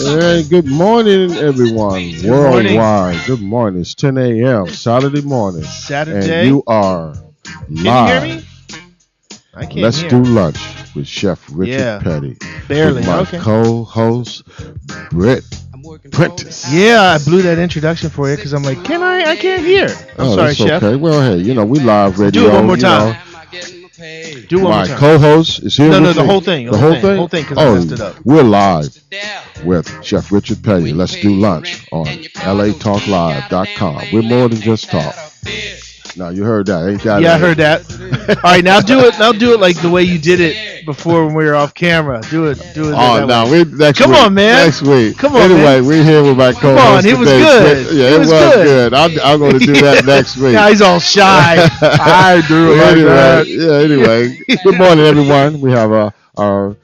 Hey, good morning, everyone, Good morning. worldwide. Good morning. It's 10 a.m. Saturday morning, and Saturday. you are Can you hear live. me? I can't Let's do hear. lunch with Chef Richard Yeah, Petty, with barely. my Okay. co-host Britt Prentice. Yeah, I blew that introduction for you because I'm like, can I? I can't hear. I'm Oh, sorry, that's Chef. okay. Well, hey, we live Do it one radio. more time. Do it one more My time. co-host is here No, no, with the me. whole thing. The The whole whole thing. The thing. whole thing because I messed Oh, it up. we're live with Chef Richard Petty. Let's do lunch on LATalkLive.com. We're more than just talk. Now you heard that, ain't that? Yeah, I heard that. All right, now do it. Now do it like the way you did it before when we were off camera. Do it. Do it Oh, that no, way. we next Come week. on, man. Next week. Come on, Anyway, man. we're here with my Come co-host on, it was today. good. Yeah, It it was was good. good. I'm going to do that next week. Now he's all shy. I do it like anyway, that. Good morning, everyone. We have our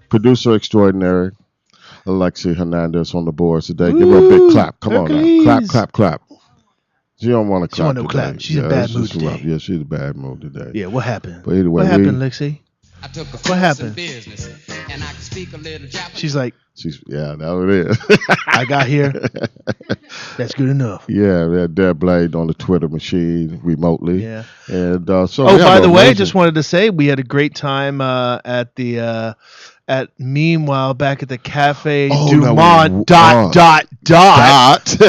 producer extraordinary, Alexi Hernandez, on the boards today. Give her a big Ooh, clap. Come on now. Clap, Hercules. clap, clap. She don't want to She clap want no today. clap. She's in bad it's mood just rough. today. Yeah, she's in a bad mood today. Yeah, what happened? But anyway, What happened, Lexi? What happened? She's like, That's what it is. I got here. That's good enough. Yeah, we had Deb Blade on the Twitter machine remotely. Yeah. And so Oh, we have by an the way, amazing- just wanted to say we had a great time at the at Meanwhile back at the Cafe Dumont dot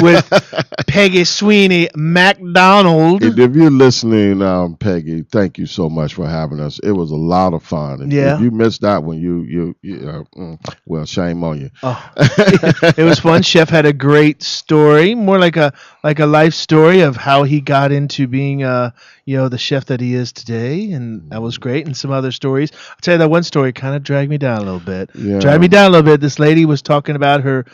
with Peggy Sweeney McDonald. And if you're listening, Peggy, thank you so much for having us. It was a lot of fun. And Yeah. if you missed that one, well, shame on you. Oh, it was fun. Chef had a great story, more like a life story of how he got into being the chef that he is today, and that was great. And some other stories. I'll tell you that one story kind of dragged me down a little bit. Yeah. Dragged me down a little bit. This lady was talking about her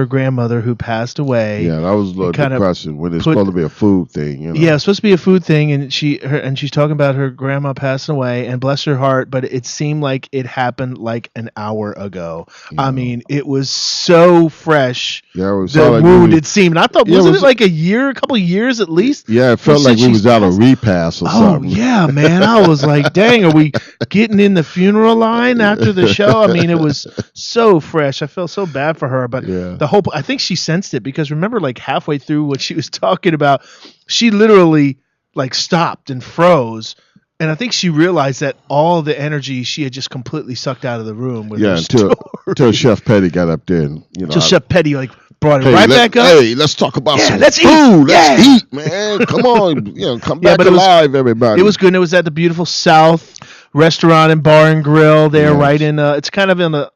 grandmother who passed away. Yeah, that was a little kinda depressing when it's put- supposed to be a food thing. Yeah, it's supposed to be a food thing, and she's talking about her grandma passing away, and bless her heart, but it seemed like it happened like an hour ago. Yeah. I mean, it was so fresh. Yeah, it was The like wound, we- it seemed. I thought, Yeah, wasn't it was- it like a couple years at least? Yeah, it felt Well, like since we she's was out of passed- repass or Oh something. yeah, man! I was like, "Dang, are we getting in the funeral line after the show?" I mean, it was so fresh. I felt so bad for her, but Yeah. I think she sensed it because remember, like halfway through what she was talking about, she literally like stopped and froze, and I think she realized that all the energy she had just completely sucked out of the room with her story. until Chef Petty got up there and Till Chef Petty like brought it Hey, right back up. Hey, let's talk about Yeah, some let's eat. food. Let's Yeah. eat, man. Come on, come Yeah, back but it was- alive, everybody. It was good. And it was at the beautiful South Restaurant and Bar and Grill there, Yes. right in. It's kind of in the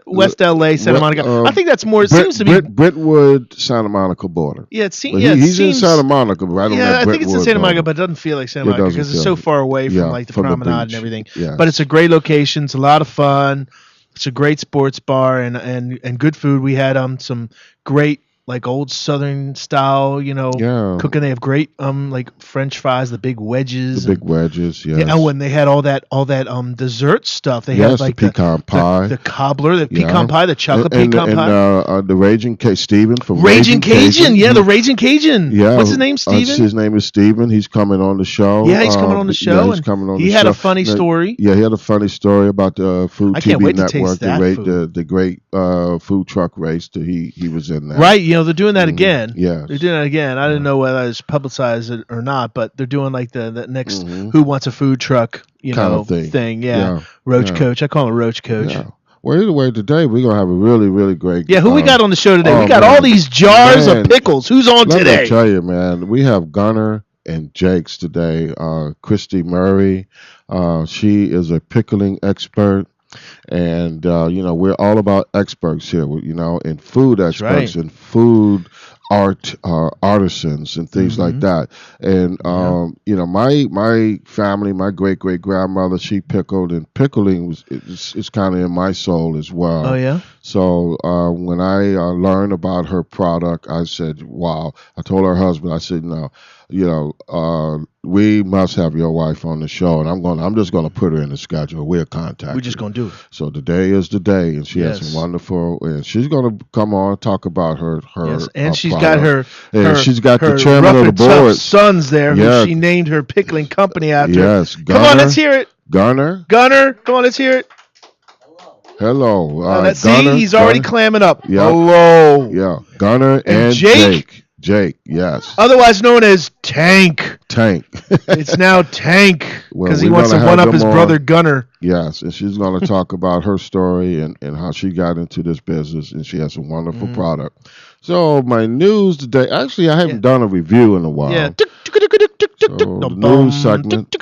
West LA, Santa Monica. I think that's more. It seems to be. Brentwood, Santa Monica border. Yeah, it seems. But Yeah, he's in Santa Monica, right on Yeah, that I think it's in Brentwood Santa Monica, border. but it doesn't feel like Santa It Monica doesn't because it's feel- so far away from like the from the promenade and beach. everything. Yes. But it's a great location. It's a lot of fun. It's a great sports bar and good food. We had some great like old Southern style, Yeah. cooking. They have great like French fries, the big wedges. The big wedges, yes. Yeah, and when they had all that dessert stuff, they Yes, had like the pecan pie. the cobbler, the Yeah. pecan pie, the chocolate pecan pie. The Raging Stephen from Raging Cajun, yeah, the Raging Cajun. Yeah, What's his name, Steven? his name is Steven. He's coming on the show. Yeah, he's coming on the show. Yeah, he's and coming on he the had show. a funny story. Yeah, he had a funny story about the Food I TV can't wait to Network, taste that the great food truck race that he was in there. Right, they're doing that again. Yes. They're doing that again. I didn't know whether it's publicized it or not, but they're doing like the next Mhm. Who Wants a Food Truck, Kind of thing. Yeah. Yeah, Roach yeah. Coach. I call him Roach Coach. Yeah. Well, anyway, today we're gonna have a really, really great. Yeah, who we got on the show today? oh, We got man. all these jars Man. of pickles. Who's on Let today? me tell you, man, we have Gunner and Jakes today. Christy Murray, she is a pickling expert. And we're all about experts here, in food That's experts right. and food art artisans and things like Mhm. that. And my family, my great great grandmother, she pickled, and pickling it's kind of in my soul as well. Oh yeah. So when I learned about her product, I said, "Wow!" I told her husband, I said, "No, we must have your wife on the show, and I'm just gonna put her in the schedule. We'll contact We're just her." gonna do it. So today is the day, and she has Yes. some wonderful, and she's gonna come on talk about her. Yes, and her she's product. got her. And her she's got the her chairman rough of and the tough board. sons there, Yeah. who she named her pickling company after. Yes, Come on, let's hear it, Gunner. Gunner. Come on, let's hear it. Hello. All right. See, Gunner. he's already clamming up. Yeah. Hello. Yeah. Gunner and Jake? Jake. Yes. Otherwise known as Tank. Tank. It's now Tank Well, because he we're wants to gonna have one up them his on. brother Gunner. Yes, and she's going to talk about her story and how she got into this business, and she has a wonderful product. So my news today, actually, I haven't done a review in a while. Yeah. So the news segment.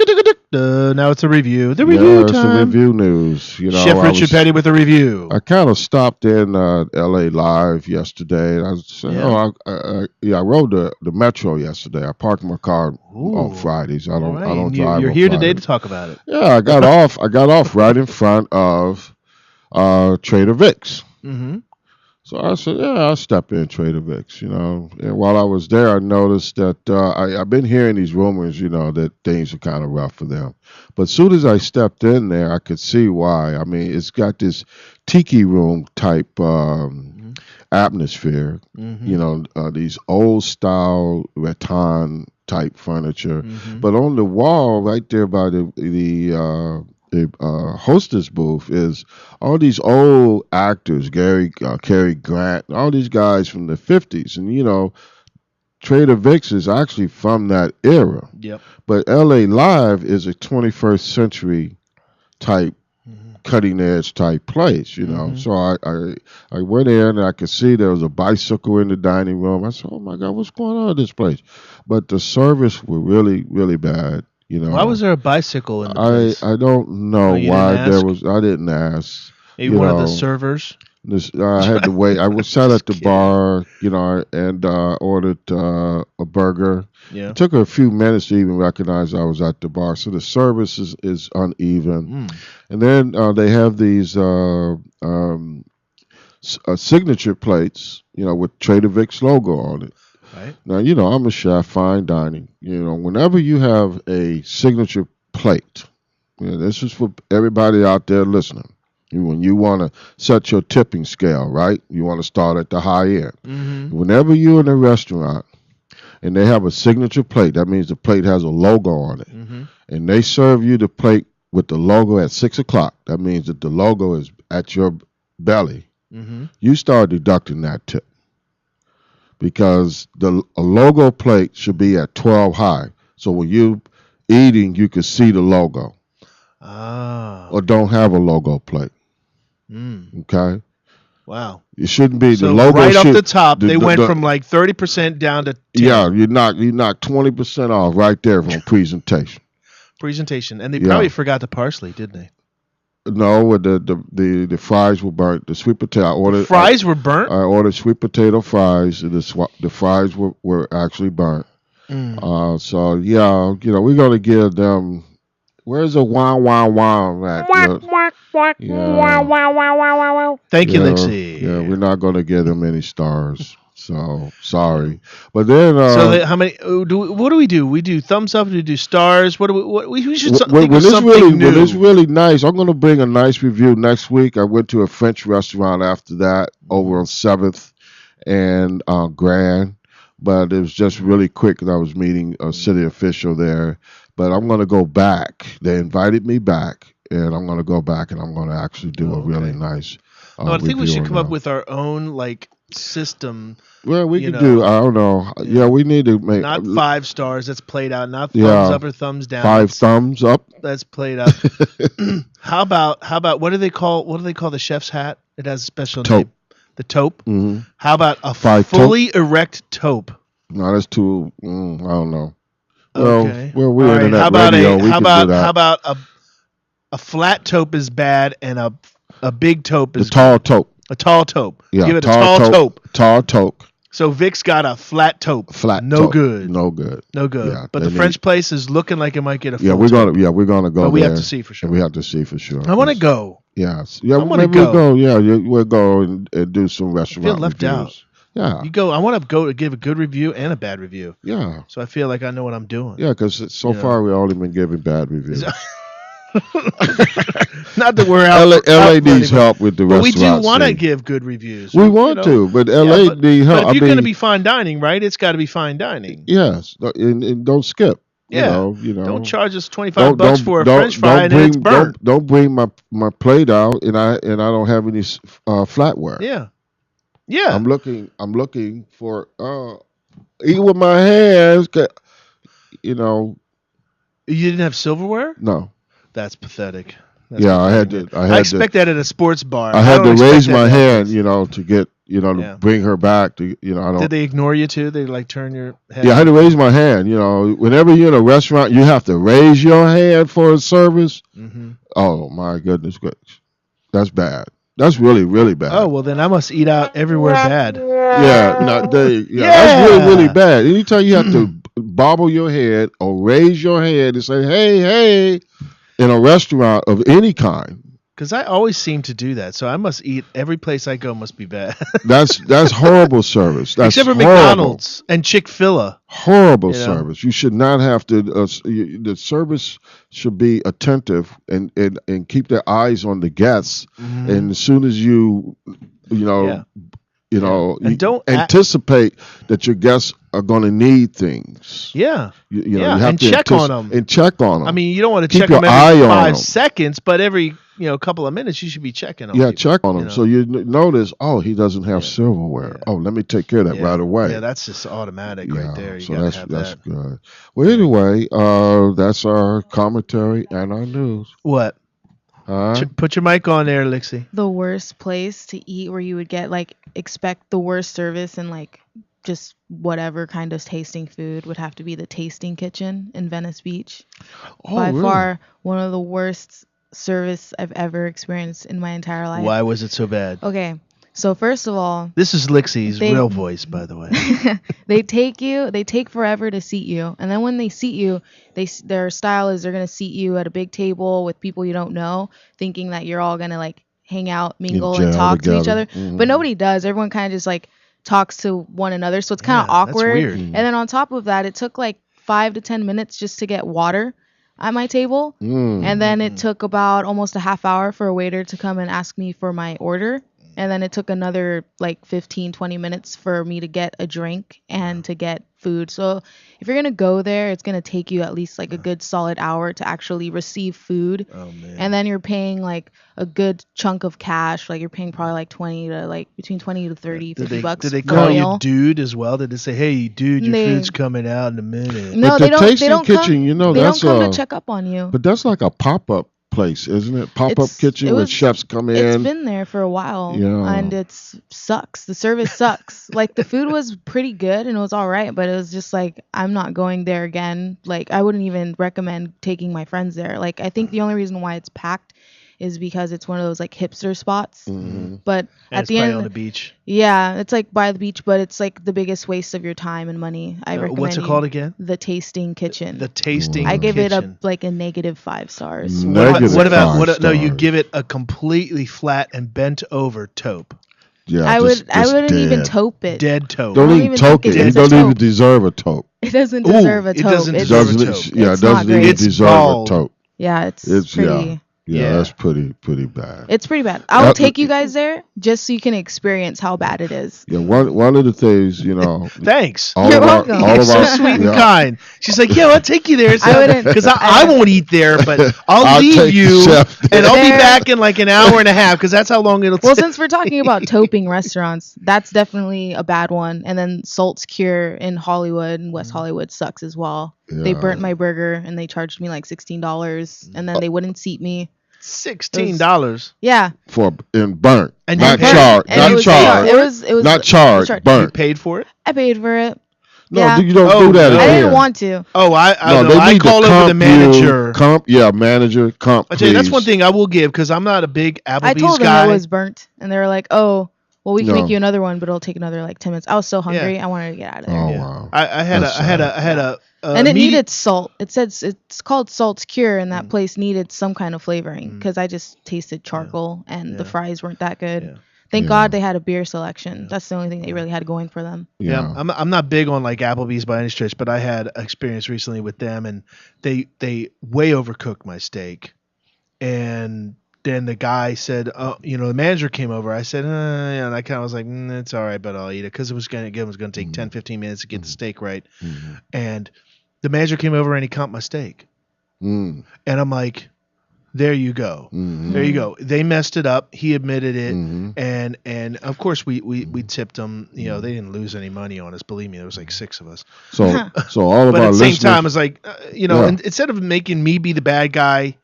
Now it's a review. The review It's a time. review news. You know, Chef Richard Petty with a review. I kind of stopped in L.A. Live yesterday. And I said, I rode the metro yesterday. I parked my car on Fridays. I don't drive. You're on here today Fridays. to talk about it. Yeah, I got off. I got off right in front of Trader Vic's. Mm-hmm. So I said, I'll step in Trader Vic's, And while I was there, I noticed that I've been hearing these rumors, that things are kind of rough for them. But as soon as I stepped in there, I could see why. I mean, it's got this tiki room type atmosphere, these old style rattan type furniture. Mm-hmm. But on the wall right there by the hostess booth is all these old actors, Cary Grant, all these guys from the 50s. And, Trader Vic's is actually from that era. Yep. But LA Live is a 21st century type, cutting edge type place, So I went in and I could see there was a bicycle in the dining room. I said, oh my God, what's going on in this place? But the service was really, really bad. Why was there a bicycle in the place? I don't know why there was. I didn't ask. Maybe one of the servers. I had to wait. I was sat at the bar, and ordered a burger. Yeah. It took her a few minutes to even recognize I was at the bar. So the service is uneven. And then they have these signature plates, with Trader Vic's logo on it. Right. Now, I'm a chef, fine dining. Whenever you have a signature plate, this is for everybody out there listening. When you want to set your tipping scale, right? You want to start at the high end. Mm-hmm. Whenever you're in a restaurant and they have a signature plate, that means the plate has a logo on it. Mm-hmm. And they serve you the plate with the logo at 6 o'clock. That means that the logo is at your belly. Mm-hmm. You start deducting that tip. Because a logo plate should be at 12 high. So when you're eating, you can see the logo. Ah. Or don't have a logo plate. Okay? Wow. It shouldn't be so the logo. Right off the top, they went from like 30% down to 10. Yeah, you knock 20% off right there from presentation. And they probably forgot the parsley, didn't they? No, the fries were burnt. The sweet potato. Fries were burnt? I ordered sweet potato fries. And the fries were actually burnt. So, yeah, we're going to give them. Where's the wow at? Yeah. Thank you, Lixie. Yeah, we're not going to give them any stars. So sorry, but then how many? What do we do? We do thumbs up. We do stars. What do we should think when of something new. When it's really nice, I'm going to bring a nice review next week. I went to a French restaurant after that over on 7th and Grand, but it was just really quick because I was meeting a city official there. But I'm going to go back. They invited me back, and I'm going to go back and I'm going to actually do a really nice. I think we should come up with our own system. Well, we could do. I don't know. Yeah, we need to make not 5 stars. That's played out. Not thumbs up or thumbs down. 5 thumbs up. That's played out. How about what do they call the chef's hat? It has a special name. The taupe. Mm-hmm. How about a fully erect taupe? No, that's too. I don't know. Okay. Well, we're internet radio. How about a flat taupe is bad and a big taupe is tall taupe. A tall taupe. Yeah, give it a tall taupe. Tall taupe. So Vic's got a flat taupe. No good. No good. Yeah, but the French place is looking like it might get a full we're gonna go. But we have to see for sure. We have to see for sure. I want to go. Yes. Yeah. I want to go. We'll go. Yeah. We'll go and do some restaurant. I feel left reviews. out. Yeah. You go. I want to go to give a good review and a bad review. Yeah. So I feel like I know what I'm doing. Yeah, because so far we've only been giving bad reviews. Not that we're out. LA needs help with the restaurant. But we do want to give good reviews. We want to, but LA needs help. But if you're going to be fine dining, right? It's got to be fine dining. Yes, and don't skip. Yeah. You Don't know. charge us 25 bucks for a French fry and then it's bring burnt. don't bring my plate out and I don't have any flatware. Yeah. Yeah. I'm looking for eat with my hands. You know, You didn't have silverware? no. That's pathetic. That's Yeah, pathetic, man. I I had to expect that at a sports bar. I had don't to expect raise that my hand, nowadays. to get, to Yeah. bring her back to, I Did don't. they ignore you too? They like turn your head? Yeah, I had to raise my hand. Whenever you're in a restaurant, you have to raise your hand for a service. Mm-hmm. Oh my goodness gracious, that's bad. That's really really bad. Oh, well, then I must eat out everywhere bad. Yeah, that's really really Yeah. bad. Anytime you have to bobble your head or raise your head and say, "Hey, hey," in a restaurant of any kind, Because I always seem to do that. So I must eat every place I go must be bad. that's horrible service. That's Except for horrible. McDonald's and Chick-fil-A. Horrible You know? service. You should not have to. The service should be attentive and keep their eyes on the guests. Mhm. And as soon as you Yeah. And you don't anticipate that your guests are going to need things. Yeah. You Yeah, you have and to check on 'em. and check on them. I mean, you don't want to Keep check your them every eye on 5 'em. seconds, but every couple of minutes you should be checking on yeah, people, check on them. know? So you notice, oh, he doesn't have Yeah. silverware. Yeah. Oh, let me take care of that Yeah. right away. Yeah, that's just automatic Yeah, right there. You so gotta that's have that's that. good. Well, anyway, that's our commentary and our news. What? Huh? Put your mic on there, Lixie. The worst place to eat where you would get expect the worst service and just whatever kind of tasting food would have to be the Tasting Kitchen in Venice Beach. Oh, By really? far one of the worst service I've ever experienced in my entire life. Why was it so bad? Okay. So first of all, This is Lixie's They- real voice, by the way. they take forever to seat you, and then when they seat you, their style is they're gonna seat you at a big table with people you don't know, thinking that you're all gonna hang out, mingle, and gel talk to each together. other. Mhm. But nobody does. Everyone kind of just talks to one another, so it's kind of Yeah, that's awkward. weird. And then on top of that, it took 5 to 10 minutes just to get water at my table, and then it took about almost a half hour for a waiter to come and ask me for my order. And then it took another 15, 20 minutes for me to get a drink and to get food. So if you're going to go there, it's going to take you at least a good solid hour to actually receive food. Oh man. And then you're paying a good chunk of cash. You're paying probably 20 to between 20 to 30, did 50 bucks did they per call meal. you dude as well? Did they say, "Hey, dude, your They- food's coming out in a minute"? No, But they the don't. They Tasting don't Kitchen, come. They that's don't come to check up on you. but that's like a pop-up place, isn't it? Pop-up It's- kitchen it where was- chefs come It's in. been there for a while, Yeah. and it's sucks. The service sucks. The food was pretty good and it was all right, but it was just I'm not going there again. I wouldn't even recommend taking my friends there. I think the only reason why it's packed is because it's one of those hipster spots. Mhm. But And at it's the probably end, on the beach. yeah, it's by the beach, but it's the biggest waste of your time and money. I recommend. What's it you- called again? The Tasting Kitchen. The Tasting I give it Kitchen. a negative 5 stars. Mm. What about, Negative what about 5 what? No, you stars. give it a completely flat and bent over taupe, Yeah, I just wouldn't even dead. taupe it. dead taupe. Don't Don't even even toke think it. it You is a don't even taupe. deserve a toke. It doesn't Ooh, deserve a it taupe. doesn't It's- deserve a Doesn't toke. yeah, It's doesn't not even great. It's deserve bald. a toke. Yeah, it's It's pretty. Yeah, Yeah. that's pretty bad. It's pretty bad. I'll Uh, take you guys there just so you can experience how bad it is. Yeah, one of the things, Thanks. all You're of our, welcome. all You're of so our, sweet and yeah. kind. She's like, "Yeah, I'll take you there." I wouldn't- Because I won't eat there, but I'll I'll leave take the you, chef and I'll be there. back in an hour and a half because that's how long it'll Well, take. since we're talking about toping restaurants, that's definitely a bad one. And then Salt's Cure in Hollywood and West Hollywood sucks as well. They Yeah. burnt my burger and they charged me $16, and then they wouldn't seat me. $16. Yeah, in burnt, And not you paid- charged, and not it was, charged, It was not charged, charged. You burnt. paid for it? I paid for it. No, Yeah. you don't Oh, do that no. in I here. didn't want to. Oh, I No, they I need to call over the comp you, manager. manager, comp. I tell you, that's please. one thing I will give because I'm not a big Applebee's I told them guy. it was burnt, and they were like, "Oh, well, we can No. make you another one, but it'll take another 10 minutes." I was so hungry, I wanted to get out of there. Oh Yeah. wow. I had That's I had a And it media- needed salt. It said it's called Salt's Cure, and that place needed some kind of flavoring because I just tasted charcoal and the Yeah. fries weren't that good. Yeah. Thank Yeah. God they had a beer selection. That's the only thing they really had going for them. Yeah, I'm not big on Applebee's by any stretch, but I had experience recently with them, and they way overcooked my steak, and then the guy said, the manager came over. I said, yeah, and I kind of was like, it's all right, but I'll eat it because it was gonna take 10, 15 minutes to get the steak right, Mhm. and The manager came over and he comped my steak. Mm. And I'm like, there you go. Mm-hmm. There you go. They messed it up. He admitted it. Mm-hmm. And of course we tipped them. You know, they didn't lose any money on us. Believe me, there was like 6 of us. So all of But our at the same listeners, time, it's like, Yeah. instead of making me be the bad guy,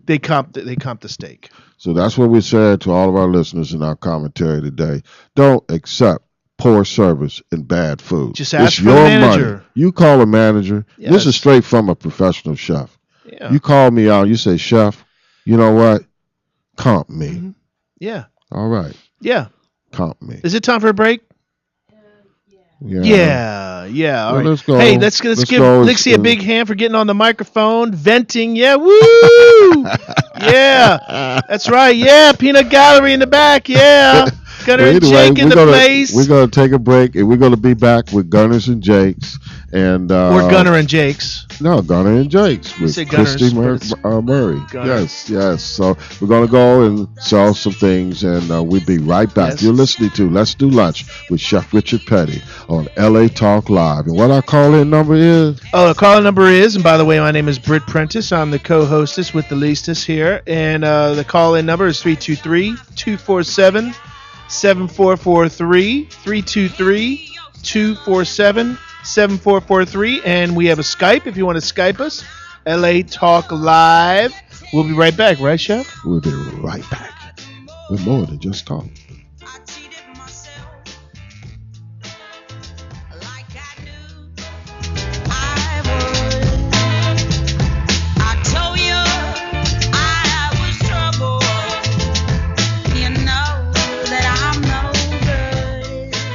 they comped the steak. so that's what we said to all of our listeners in our commentary today. Don't accept poor service and bad food. Just ask It's for the your manager. money. You call a manager. This Yes. is straight from a professional chef. Yeah. You call me out. You say, Chef, you know what? Comp me. Mhm. Yeah. All right. Yeah. Comp me. Is it time for a break? Yeah. All Well, right. let's go. Hey, let's give go. Lixie a big hand for getting on the microphone, venting. Yeah, woo! Yeah, that's right. Yeah, peanut gallery in the back. Yeah, Gunner Well, and anyway, Jake in the place. We're gonna take a break, and we're gonna be back with Gunners and Jakes, and or Gunner and Jake's. No, Gunner and Jakes with say Gunners, Christy but it's Murray. Gunner. Yes. So we're gonna go and sell some things, and we'll be right back. Yes. You're listening to Let's Do Lunch with Chef Richard Petty on LA Talk Live, and what our call-in number is. Oh, the call number is, and by the way, my name is Britt Prentice. I'm the co-hostess with the leastess here, and the call-in number is 323-247-7443, 323-247-7443, and we have a Skype if you want to Skype us, LA Talk Live. We'll be right back, right, Chef? We'll be right back. We're more than just talk. I cheated myself like I knew I would. I told you I was trouble. You know that I'm no good.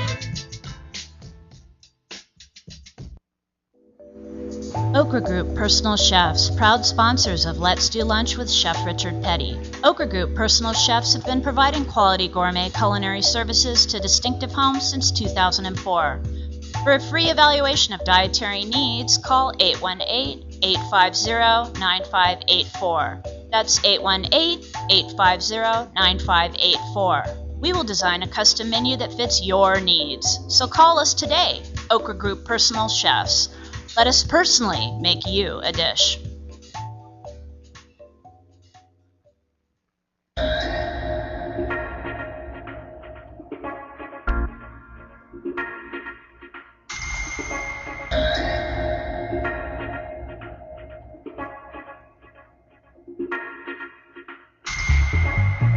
Okra Group Personal Chefs, proud sponsors of Let's Do Lunch with Chef Richard Petty. Okra Group Personal Chefs have been providing quality gourmet culinary services to distinctive homes since 2004. For a free evaluation of dietary needs, call 818-850-9584. That's 818-850-9584. We will design a custom menu that fits your needs. So call us today, Okra Group Personal Chefs. Let us personally make you a dish.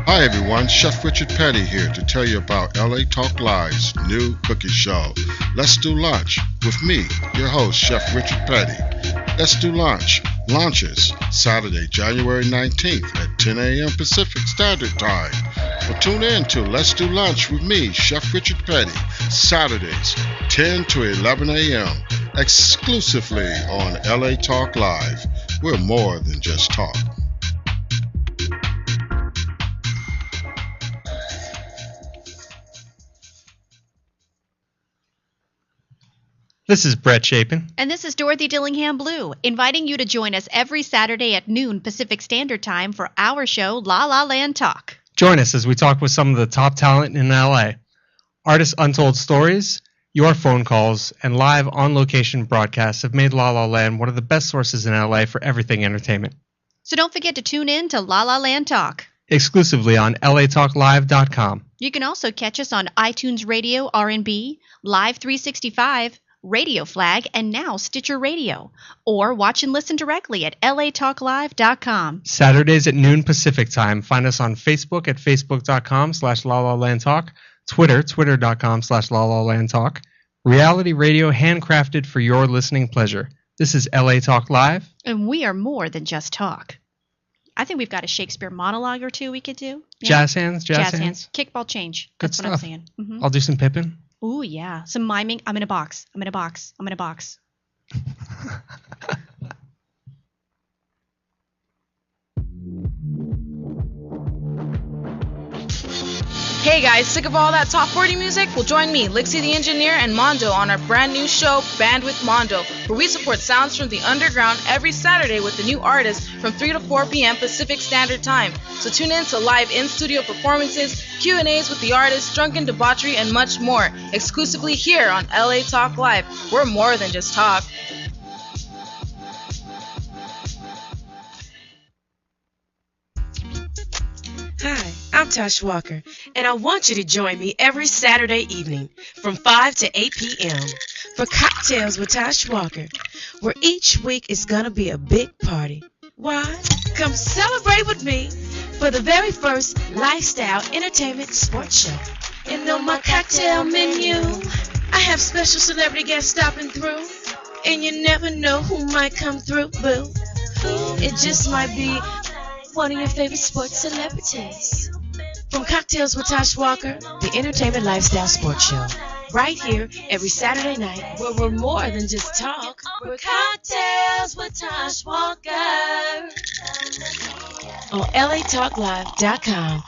Hi everyone, Chef Richard Petty here to tell you about LA Talk Live's new cooking show, Let's Do Lunch, with me, your host, Chef Richard Petty. Let's Do Lunch launches Saturday, January 19th at 10 a.m. Pacific Standard Time. Well, tune in to Let's Do Lunch with me, Chef Richard Petty, Saturdays, 10 to 11 a.m., exclusively on LA Talk Live. We're more than just talk. This is Brett Chapin. And this is Dorothy Dillingham Blue, inviting you to join us every Saturday at noon Pacific Standard Time for our show, La La Land Talk. Join us as we talk with some of the top talent in LA. Artists' untold stories, your phone calls, and live on-location broadcasts have made La La Land one of the best sources in LA for everything entertainment. So don't forget to tune in to La La Land Talk. Exclusively on latalklive.com. You can also catch us on iTunes Radio R&B, Live 365, Radio Flag, and now Stitcher Radio. Or watch and listen directly at latalklive.com. Saturdays at noon Pacific Time. Find us on Facebook at facebook.com/LaLaLandTalk, Twitter, twitter.com/LaLaLandTalk. Reality radio handcrafted for your listening pleasure. This is LA Talk Live. And we are more than just talk. I think we've got a Shakespeare monologue or two we could do. Yeah. Jazz hands. Kickball change. Good That's stuff. what I'm saying. I'll do some Pippin. Ooh, yeah. Some miming. I'm in a box. I'm in a box. I'm in a box. Hey guys, sick of all that top 40 music? Well, join me, Lixie the Engineer, and Mondo on our brand new show, Bandwidth Mondo, where we support sounds from the underground every Saturday with a new artist from 3 to 4 p.m. Pacific Standard Time. So tune in to live in-studio performances, Q&As with the artists, drunken debauchery, and much more, exclusively here on LA Talk Live. We're more than just talk. I'm Tosh Walker, and I want you to join me every Saturday evening from 5 to 8 p.m. for Cocktails with Tosh Walker, where each week is going to be a big party. Why? Come celebrate with me for the very first lifestyle entertainment sports show. And on my cocktail menu, I have special celebrity guests stopping through, and you never know who might come through, boo. It just might be one of your favorite sports celebrities. From Cocktails with Tosh Walker, the Entertainment Lifestyle Sports Show. Right here every Saturday night, where we're more than just talk. We're Cocktails with Tosh Walker. On LATalkLive.com.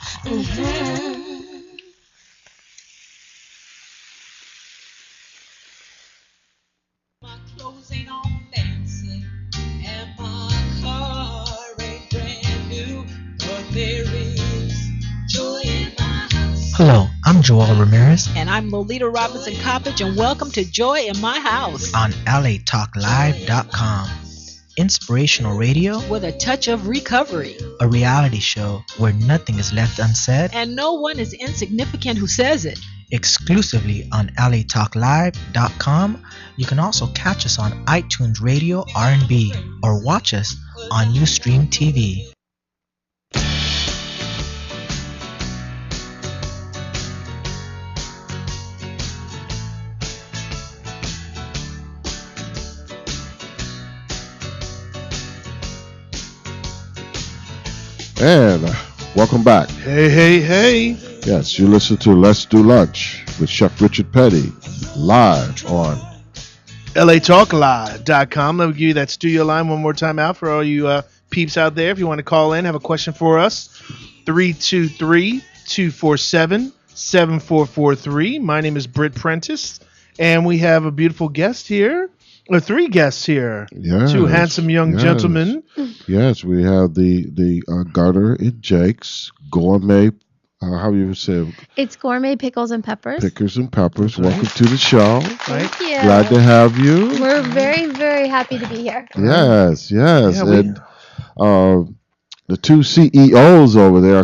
My clothes ain't all fancy, and my car ain't brand new, but there is joy in my house. Hello, I'm Joel Ramirez And I'm Lolita Robinson Coppage, and welcome to Joy in My House on LATalkLive.com. Inspirational radio, with a touch of recovery. a reality show where nothing is left unsaid, And no one is insignificant who says it. exclusively on LATalkLive.com. You can also catch us on iTunes Radio R&B or watch us on Ustream TV. And welcome back. Hey, hey, hey. Yes, you listen to Let's Do Lunch with Chef Richard Petty live on LATalkLive.com. Let me give you that studio line one more time out for all you peeps out there. If you want to call in, have a question for us, 323-247-7443. My name is Britt Prentice, and we have a beautiful guest here, or three guests here. Yes, Two handsome young yes. gentlemen. Yes, we have the Garner and Jake's gourmet. How you say It's gourmet pickles and peppers. pickers and peppers. Okay. Welcome to the show. Thank you. Glad to have you. We're very, very happy to be here. Yes, yes, Yeah, and the two CEOs over there.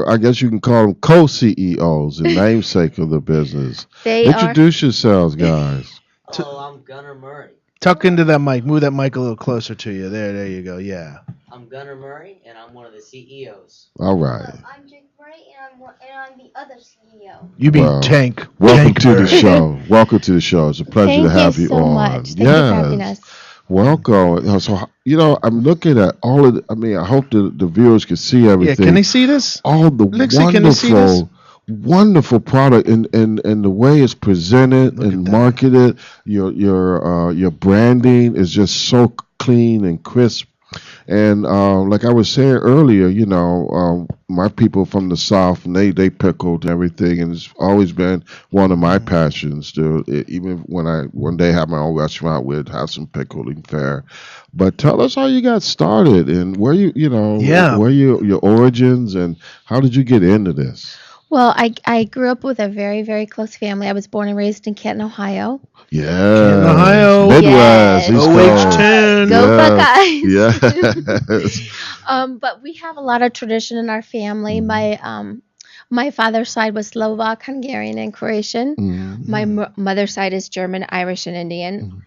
I guess you can call them co-CEOs, the namesake of the business. They Introduce yourselves, guys. Hello, I'm Gunnar Murray. Tuck into that mic. Move that mic a little closer to you. There you go. Yeah. I'm Gunnar Murray, and I'm one of the CEOs. All right. I'm Jake Murray, and I'm the other CEO. You mean Well, Tank. Welcome Tank to the Murray. show. Welcome to the show. It's a pleasure Thank to have you you so on. much. Thank you for having us. Welcome. So, I'm looking at all of I hope the viewers can see Yeah, everything. can they see this? All the Lexi, can they see this? wonderful product and the way it's presented Look and at that. marketed. Your branding is just so clean and crisp. And like I was saying earlier, my people from the South, and they pickled and everything, and it's always been one of my passions. Even when I one day have my own restaurant, we'd have some pickling fare. But tell us how you got started and where where your origins and how did you get into this? Well, I grew up with a very, very close family. I was born and raised in Canton, Ohio. Yeah, Canton, Ohio. Midwest, Yes. East OH10. Coast. Go Buckeyes. Yes. But we have a lot of tradition in our family. My father's side was Slovak, Hungarian, and Croatian. Mhm. My mother's side is German, Irish, and Indian.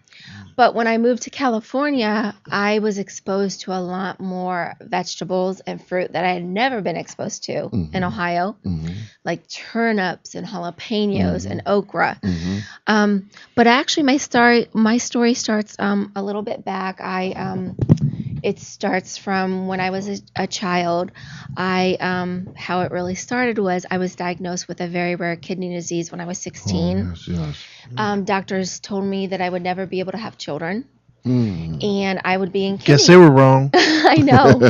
But when I moved to California, I was exposed to a lot more vegetables and fruit that I had never been exposed to in Ohio, like turnips and jalapenos and okra. But actually, my story starts a little bit back. It starts from when I was a child. How it really started was I was diagnosed with a very rare kidney disease when I was 16. Yes. Doctors told me that I would never be able to have children, Mm. and I would be in kidney. Guess they were wrong. I know,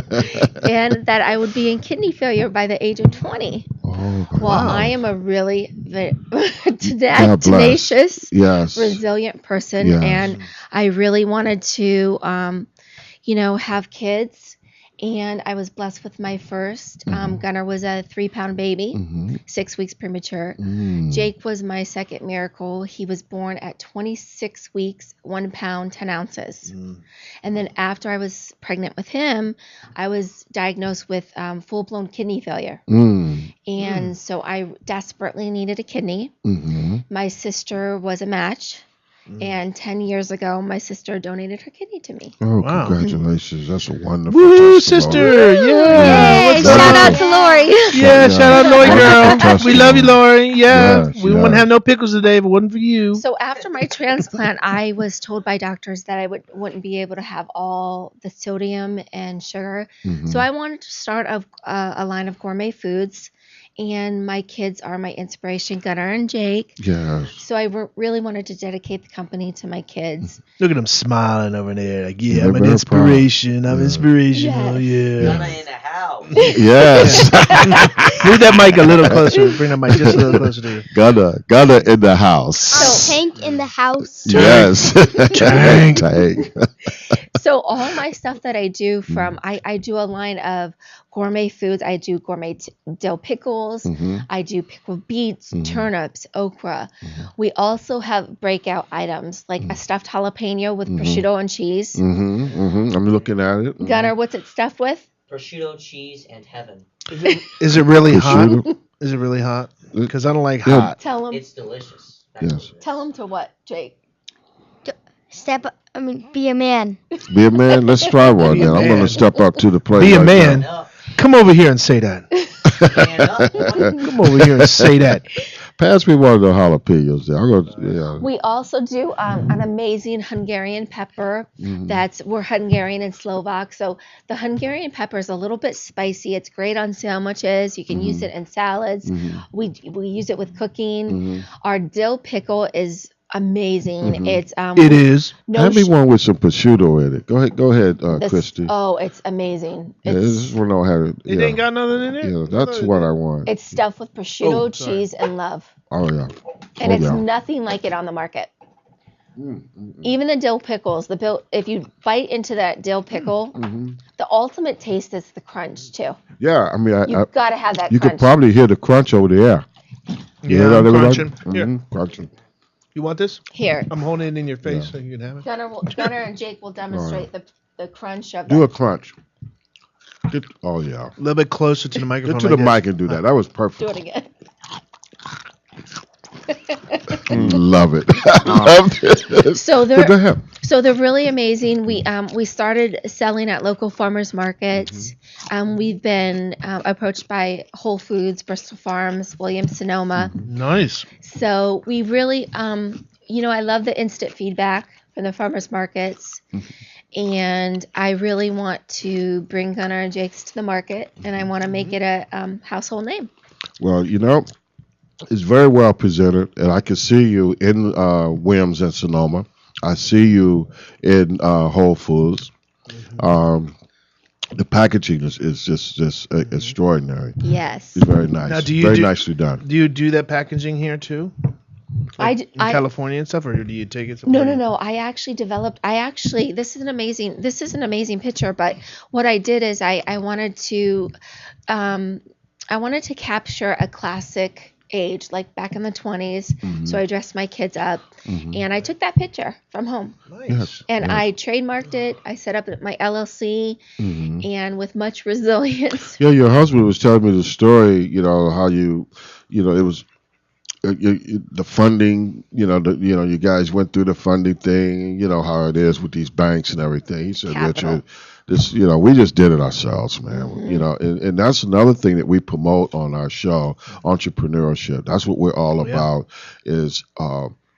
and that I would be in kidney failure by the age of 20. Oh, Well, wow. I am a really God bless. tenacious, Yes. resilient person, Yes. and I really wanted to, have kids. and I was blessed with my first. Gunnar was a 3-pound baby, 6 weeks premature. Jake was my second miracle. He was born at 26 weeks, 1 pound, 10 ounces. And then after I was pregnant with him, I was diagnosed with full-blown kidney failure. And so I desperately needed a kidney. My sister was a match. And 10 years ago, my sister donated her kidney to me. Oh, Wow. congratulations. That's a wonderful Woo, testimony. sister! Yeah. Yay, What's up? shout out to Lori. Yeah, shout out Lori, Wonderful girl. We love you, Lori. Yeah, Yes, we wouldn't have no pickles today if it wasn't for you. So after my transplant, I was told by doctors that I wouldn't be able to have all the sodium and sugar. So I wanted to start a line of gourmet foods, and my kids are my inspiration, Gunnar and Jake. Yes. So I really wanted to dedicate the company to my kids. Look at them smiling over there. Like, yeah, They're I'm an very inspiration. I'm Yes. inspirational. Yeah. Gunna in the house. Yes. Move that mic a little closer. Bring that mic just a little closer to you. Gunna in the house. Tank in the house. Yes. Tank. Tank. So all my stuff that I do from, I do a line of gourmet foods. I do gourmet dill pickles. I do pickled beets, turnips, okra. We also have breakout items like a stuffed jalapeno with prosciutto and cheese. I'm looking at it. Gunnar, what's it stuffed with? Prosciutto, cheese, and heaven. Is it really hot? Prosciutto. Is it really hot? Because I don't like Yeah. hot. Tell him. It's delicious. Yes. Tell him to what, Jake? Be a man. Be a man. Let's try one Be a then. I'm going man. to step up to the plate. Be a right man. Up, Come over here and say that. stand up. Come over here and say that. Pass me one of the jalapenos there. I'm gonna, yeah. We also do an amazing Hungarian pepper. We're Hungarian and Slovak. So the Hungarian pepper is a little bit spicy. It's great on sandwiches. You can use it in salads. We use it with cooking. Our dill pickle is amazing. It's It is. no Have me sh- one with some prosciutto in it. Go ahead, this- Christy. it's amazing. Yeah, this It's is one I had. It Yeah, ain't got nothing in there? yeah, that's what I want. it's stuffed with prosciutto, Oh, sorry. cheese, and love. Oh yeah. And Oh, it's yeah. nothing like it on the market. Even the dill pickles, if you bite into that dill pickle, the ultimate taste is the crunch too. Yeah, I mean, You've got to have that you crunch. could probably hear the crunch over the air. You hear Yeah, I'm that, everybody? crunching. Here. Crunching. You want this? Here, I'm holding it in your face so you can have it. Gunnar and Jake will demonstrate the crunch of Do a that. crunch. Oh yeah. A little bit closer to the microphone. Get to the like mic and do that. That was Do perfect. it again. Love it. Love it. So But go they're ahead. really amazing. We started selling at local farmers markets. We've been approached by Whole Foods, Bristol Farms, Williams Sonoma. Nice. So we really, I love the instant feedback from the farmers markets. And I really want to bring Gunnar and Jake's to the market, and I want to make it a household name. Well, it's very well presented, and I can see you in Williams and Sonoma. I see you in Whole Foods. The packaging is just extraordinary. Yes. It's very nice. Now, do you very do- nicely done. Do you do that packaging here too? Like in I California and stuff, or do you take it? No, somewhere? no, no. I actually developed. This is an amazing picture. But what I did is I wanted to capture a classic age, like back in the 20s. So I dressed my kids up, and I took that picture from home. Nice. Yes. And yes. I trademarked it. I set up my LLC, and with much resilience. Yeah, your husband was telling me the story. How it was the funding. You guys went through the funding thing. You know how it is with these banks and everything. He said Capital. that we just did it ourselves, man. And that's another thing that we promote on our show, entrepreneurship. That's what we're all about, is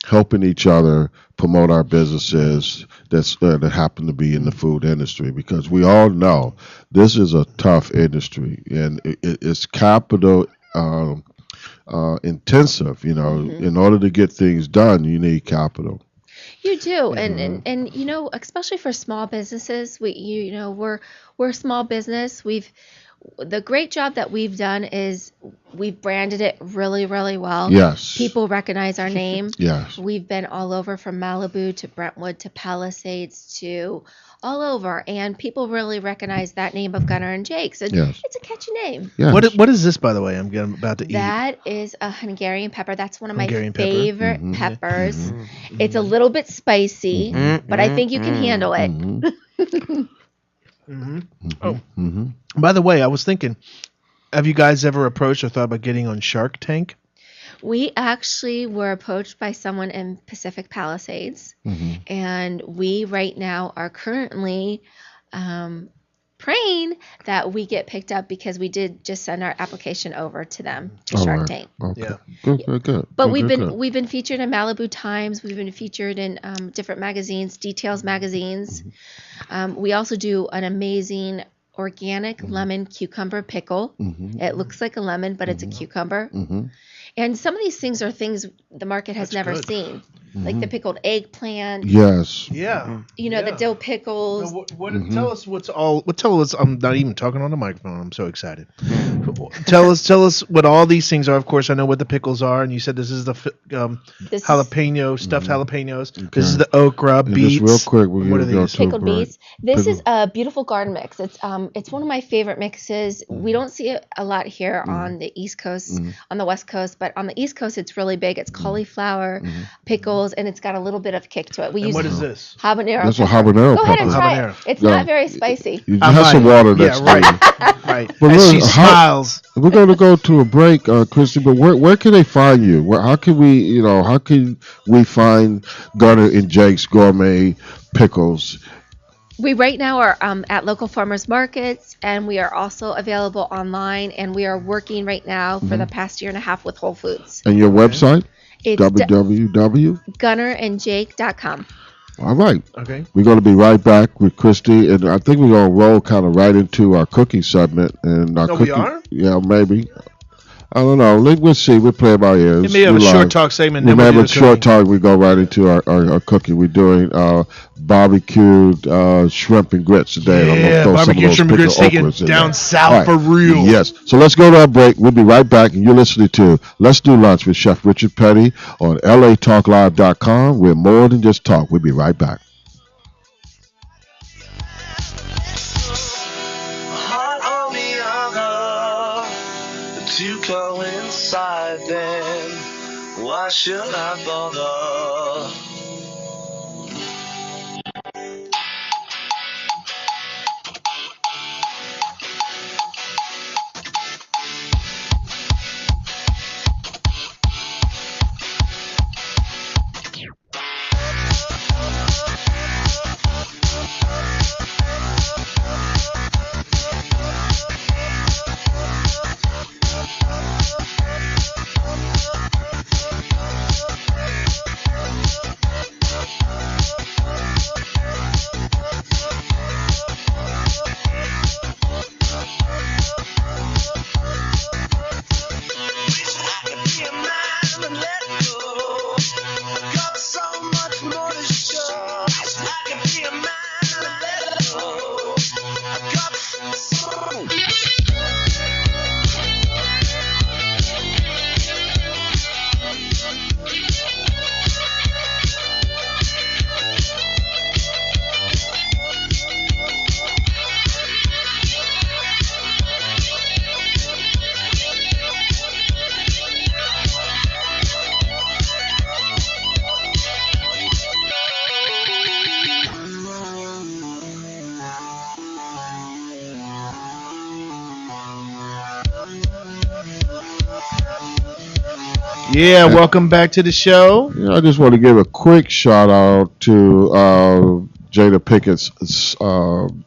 helping each other promote our businesses that happen to be in the food industry, because we all know this is a tough industry, and it's capital intensive. In order to get things done, you need capital. You do, and especially for small businesses, we're a small business. The great job that we've done is We've branded it really, really well. Yes. People recognize our name. Yes. We've been all over from Malibu to Brentwood to Palisades to all over, and people really recognize that name of Gunner and Jake's. And Yes. it's a catchy name. Yes. What is this, by the way? I'm about to eat. That is a Hungarian pepper. That's one of my Hungarian pepper. favorite Mhm. peppers. Mhm. It's a little bit spicy, but I think you can handle it. Oh, Mm-hmm. by the way, I was thinking, have you guys ever approached or thought about getting on Shark Tank? We actually were approached by someone in Pacific Palisades, Mm-hmm. and we right now are currently praying that we get picked up because we did just send our application over to them to All Shark right. Tank. Okay. Yeah. Good. But Good, we've good, been good. we've been featured in Malibu Times. We've been featured in different magazines, Details magazines. We also do an amazing organic lemon cucumber pickle. Mhm. It looks like a lemon, but it's a cucumber. Mm-hmm. And some of these things are things the market has That's never good. seen, like the pickled eggplant. Yes. Yeah. You know, the dill pickles. Tell us what's all. Tell us. I'm not even talking on the microphone. I'm so excited. Tell us what all these things are. Of course, I know what the pickles are, and you said this is the This is jalapeno stuffed jalapenos. Okay. This is the okra And beets. just real quick, we're What are gonna go these? to pickled a break. beets. This is Pickle- a beautiful garden mix. It's one of my favorite mixes. We don't see it a lot here on the East Coast, on the West Coast, but on the East Coast it's really big. It's cauliflower, pickles, and it's got a little bit of kick to it. We And use what is this? habanero. That's a pepper. habanero Go ahead and pepper. try Habanero. it. It's Yeah. not very spicy. You I have some might. water Yeah, next right. time. Right. But As look, she smiles. We're going to go to a break, Christy. But where can they find you? How can we find Gunner and Jake's Gourmet Pickles? We right now are at local farmers markets, and we are also available online. And we are working right now for the past year and a half with Whole Foods. And your website? It's www. GunnerandJake.com. All right. Okay. We're going to be right back with Christy, and I think we're going to roll kind of right into our cooking segment. And our Oh, we cooking, are? Yeah, maybe. I don't know. We'll see. We'll play by ears. We may have We're a short live. talk segment. We Then may we'll have do a the short cooking. talk. We go right into our cooking. We're doing barbecued shrimp and grits today. And I'm gonna Yeah, throw some of barbecue those shrimp and grits pickled taken okras in down there. south All right. for real. Yes. So let's go to our break. We'll be right back, and you're listening to Let's Do Lunch with Chef Richard Petty on LATalkLive.com. We're more than just talk. We'll be right back. Heart on the other to coincide then. Why should I bother? Yeah, welcome back to the show. Yeah, I just want to give a quick shout out to Jada Pickett's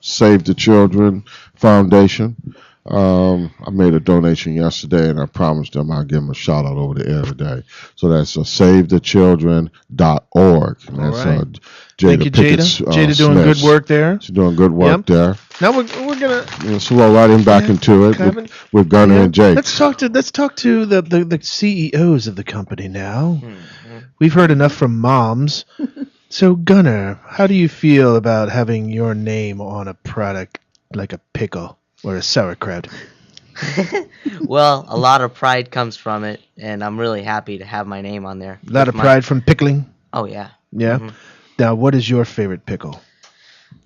Save the Children Foundation. I made a donation yesterday, and I promised them I'd give them a shout out over the air today. So that's SaveTheChildren.org. And that's right. Jada Thank you, Pickett's, Jada. Jada doing Smiths. good work there. She's doing good work Yep. there. Now we're gonna Yeah, so we're right in back into it Kevin. with Gunner Yeah. and Jake. Let's talk to the CEOs of the company now. We've heard enough from moms. So Gunner, how do you feel about having your name on a product like a pickle or a sauerkraut? Well, a lot of pride comes from it, and I'm really happy to have my name on there. A lot of pride from pickling. Oh yeah. Yeah. Mhm. Now, what is your favorite pickle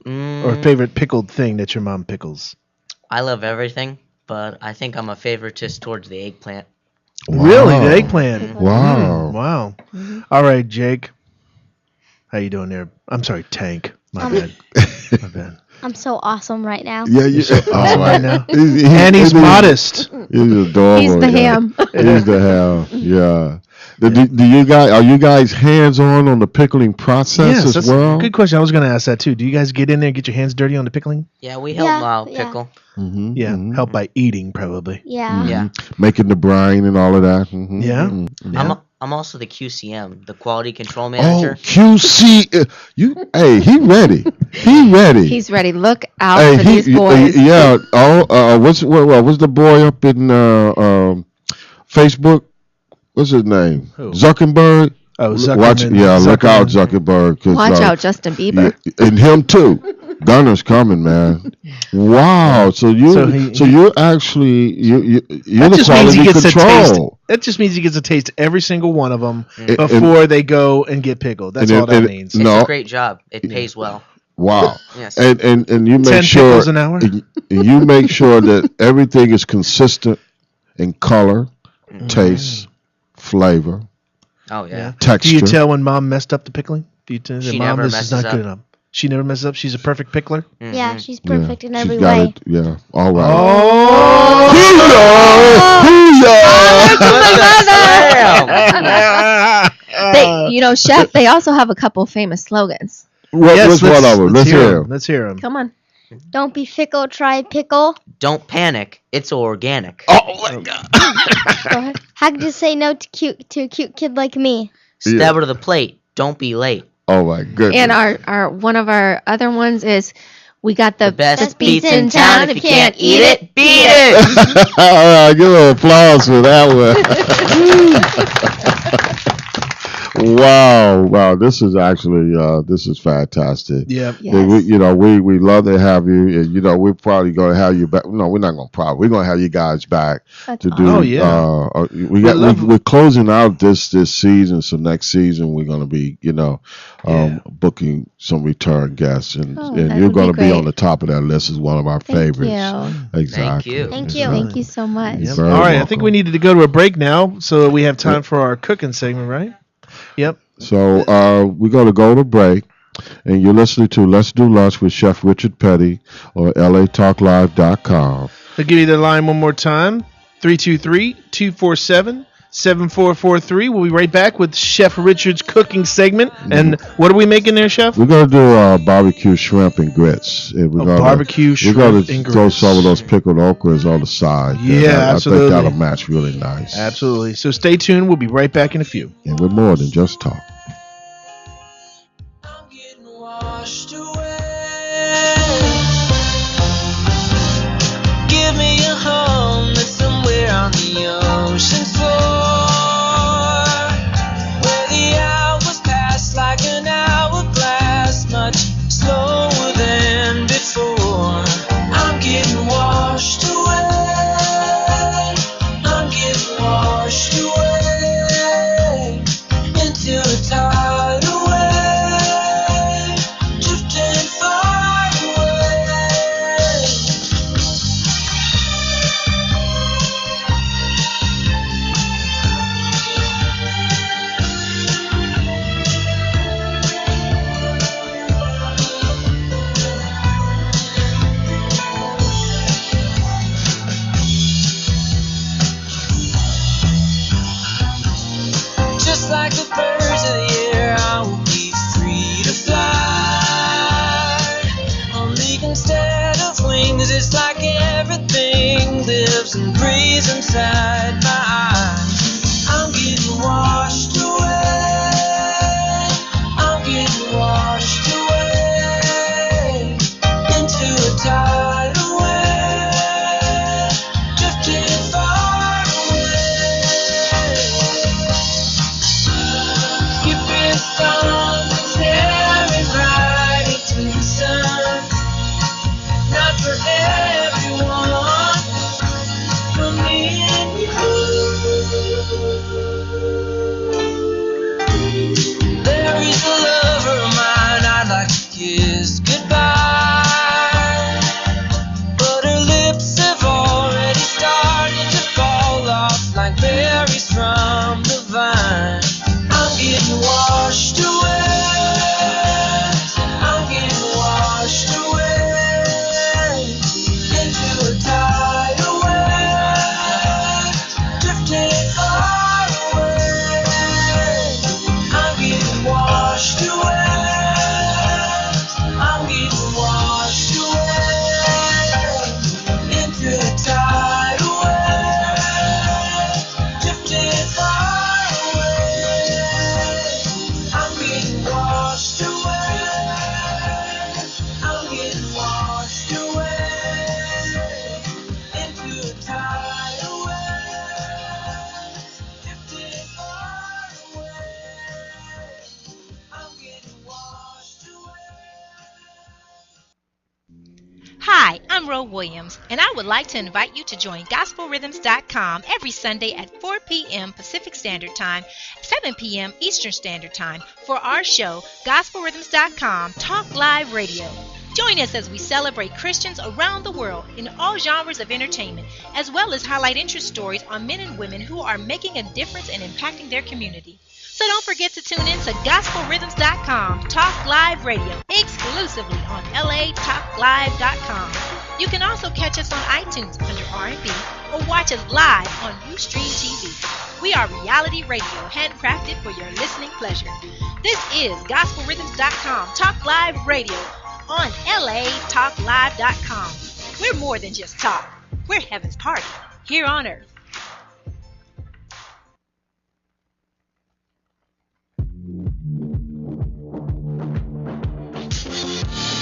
or favorite pickled thing that your mom pickles? I love everything, but I think I'm a favoritist towards the eggplant. Really, the eggplant. Wow. Wow. All right, Jake. How you doing there? I'm sorry, Tank. My bad. My bad. I'm so awesome right now. Yeah, you awesome right now. He's And he's modest. He's adorable. He's the yeah. ham. He's the ham. Yeah. Do you guys are you guys hands on the pickling process Yes, as that's well? a good question. I was going to ask that too. Do you guys get in there and get your hands dirty on the pickling? Yeah, we help Lyle pickle. Mm-hmm, Yeah, help by eating probably. Yeah. Yeah. Making the brine and all of that. Mm-hmm. Yeah. Mhm. I'm also the QCM, the quality control Oh, manager. QC. Hey, he ready. He ready. He's ready. Look out Hey, for these boys. yeah. What's the boy up in Facebook? What's his name? Who? Zuckerberg. Oh, Watch, Zuckerman. look out, Zuckerberg. 'Cause, Watch out, Justin Bieber. and him too. Gunner's coming, man. Wow. So you're actually you're That the just means he quality gets a taste. control. That just means he gets a taste of every single one of them And- before they go and get pickled. That's all that means. It's No. a great job. It pays well. Wow. Yes. And you make 10 sure pickles an hour? and you make sure that everything is consistent in color, taste, flavor, Oh yeah. texture. Do you tell when mom messed up the pickling? Do you tell She mom never this is messes not up. good enough? She never messes up. She's a perfect pickler. Yeah, she's Yeah, perfect in she's every got way. it. Yeah. All right. Oh, They, Chef, they also have a couple famous slogans. What's one of them? Let's hear 'em. Let's hear them. Come on. Don't be fickle, try pickle. Don't panic. It's organic. Oh my God. Go ahead. How could you say no to a cute kid like me? Step her to the plate. Don't be late. Oh my goodness. And our one of our other ones is we got the Best pizza in town. If you can't eat it, beat it. All right, give a applause for that one. Wow, this is actually this is fantastic. Yep. We love to have you, and we're probably going to have you back. No, we're not going to probably. We're going to have you guys back to do. Oh, yeah. We're closing out this season, so next season we're going to be booking some return guests, and Oh, and that you're would going be to be great. on the top of that list as one of our favorites. you. Exactly. Thank you. Thank you so much. Yep. Very All right, I welcome. think we needed to go to a break now so that we have time for our cooking segment, right? Yep. So we're going to go to break, and you're listening to Let's Do Lunch with Chef Richard Petty on LATalkLive.com. I'll give you the line one more time. 323-247-7443. We'll be right back with Chef Richard's cooking segment. And what are we making there, Chef? We're going to do barbecue shrimp and grits. And we're gonna, barbecue We're shrimp going and to throw grits. some of those pickled okras on the side. Yeah, And absolutely. I think that'll match really nice. Absolutely. So stay tuned. We'll be right back in a few. And we're more than just talk. Washed away. Give me a home that's somewhere on the ocean floor, where the hours pass like an hourglass, much slower than before. I'm getting washed away. I'm getting washed away into a tidal wave, drifting far away. Just like the birds of the air, I will be free to fly. Only instead of wings, it's like everything lives and breathes inside my eyes. I'm getting washed away. I'm getting washed away into a tidal wave, drifting far away. Keeping strong, staring right into the sun. Not for everyone. Cheryl Williams, and I would like to invite you to join GospelRhythms.com every Sunday at 4 p.m. Pacific Standard Time, 7 p.m. Eastern Standard Time for our show, GospelRhythms.com Talk Live Radio. Join us as we celebrate Christians around the world in all genres of entertainment, as well as highlight interest stories on men and women who are making a difference and impacting their community. So don't forget to tune in to GospelRhythms.com Talk Live Radio exclusively on LATalkLive.com. You can also catch us on iTunes under R&B or watch us live on Ustream TV. We are reality radio handcrafted for your listening pleasure. This is GospelRhythms.com Talk Live Radio on LATalkLive.com. We're more than just talk. We're heaven's party here on earth.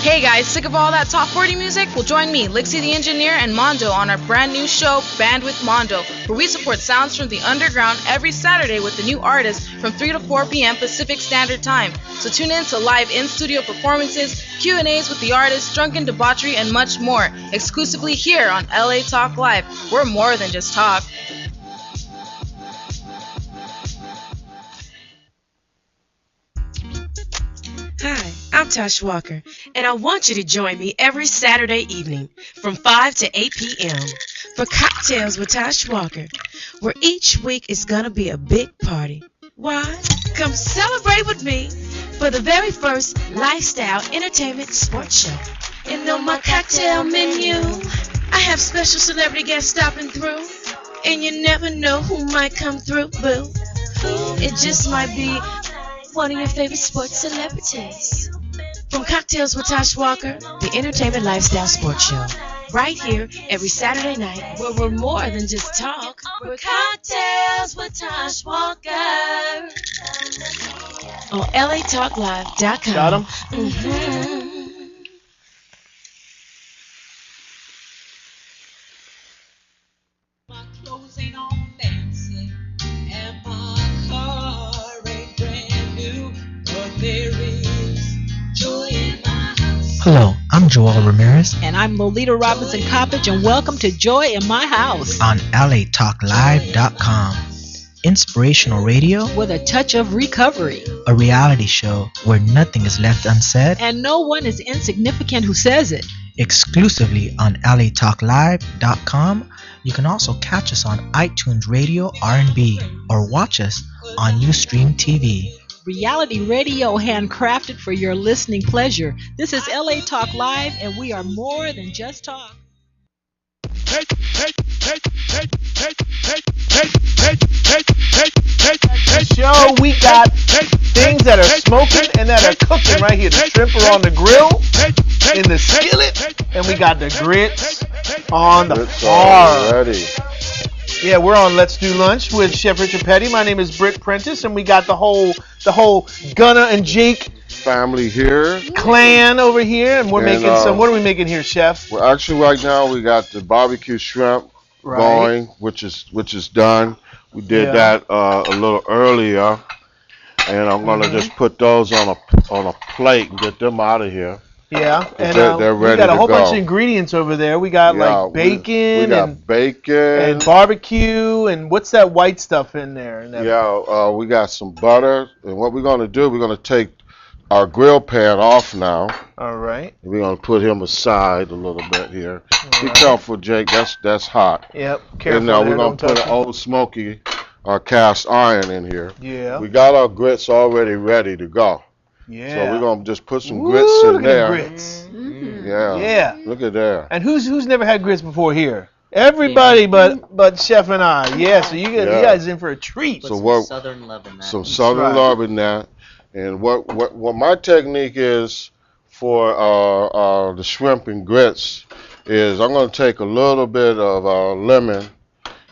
Hey guys, sick of all that top 40 music? Well, join me, Lixie the Engineer, and Mondo on our brand new show, Bandwidth Mondo, where we support sounds from the underground every Saturday with the new artists from 3 to 4 p.m. Pacific Standard Time. So tune in to live in-studio performances, Q&As with the artists, drunken debauchery, and much more, exclusively here on LA Talk Live. We're more than just talk. Hi, I'm Tosh Walker, and I want you to join me every Saturday evening from 5 to 8 p.m. for Cocktails with Tosh Walker, where each week is going to be a big party. Why? Come celebrate with me for the very first lifestyle entertainment sports show. And on my cocktail menu, I have special celebrity guests stopping through, and you never know who might come through, boo. It just might be one of your favorite sports celebrities. From Cocktails with Tosh Walker, the Entertainment Lifestyle Sports Show. Right here every Saturday night, where we're more than just talk. We're Cocktails with Tosh Walker. On LATalkLive.com. Got him? Mm-hmm. My clothes ain't all fancy, and my car ain't brand new, but there is joy in my house. Hello, I'm Joel Ramirez And I'm Lolita Robinson Coppage, and welcome to Joy in My House on LATalkLive.com. Inspirational radio, with a touch of recovery. a reality show where nothing is left unsaid, And no one is insignificant who says it. exclusively on LATalkLive.com. You can also catch us on iTunes Radio R&B or watch us on Ustream TV. Reality radio handcrafted for your listening pleasure. This is LA Talk Live, and we are more than just talk. This show, we got things that are smoking and that are cooking right here. The shrimp are on the grill, in the skillet, and we got the grits on the bar. Yeah, we're on Let's Do Lunch with Chef Richard Petty. My name is Britt Prentice, and we got the whole Gunna and Jake family here, clan over here, and we're making some. What are we making here, Chef? Well, actually, right now we got the barbecue shrimp going, which is done. We did that a little earlier, and I'm gonna just put those on a plate and get them out of here. Yeah, and they're ready we got a whole to go. bunch of ingredients over there. We got like bacon, we got bacon and barbecue, and what's that white stuff in there? We got some butter, and what we're gonna do, we're gonna take our grill pan off now. All right. We're gonna put him aside a little bit here. Be careful, Jake. That's hot. Yep. Careful. And there, we're gonna put an old smoky cast iron in here. Yeah. We got our grits already ready to go. Yeah. So we're gonna just put some grits in there. Grits. Yeah. Yeah. Look at that. And who's never had grits before here? Everybody but Chef and I. Yeah. So you guys in for a treat. Put So some what? southern love in that. Some southern love in that. And what my technique is for the shrimp and grits is I'm going to take a little bit of lemon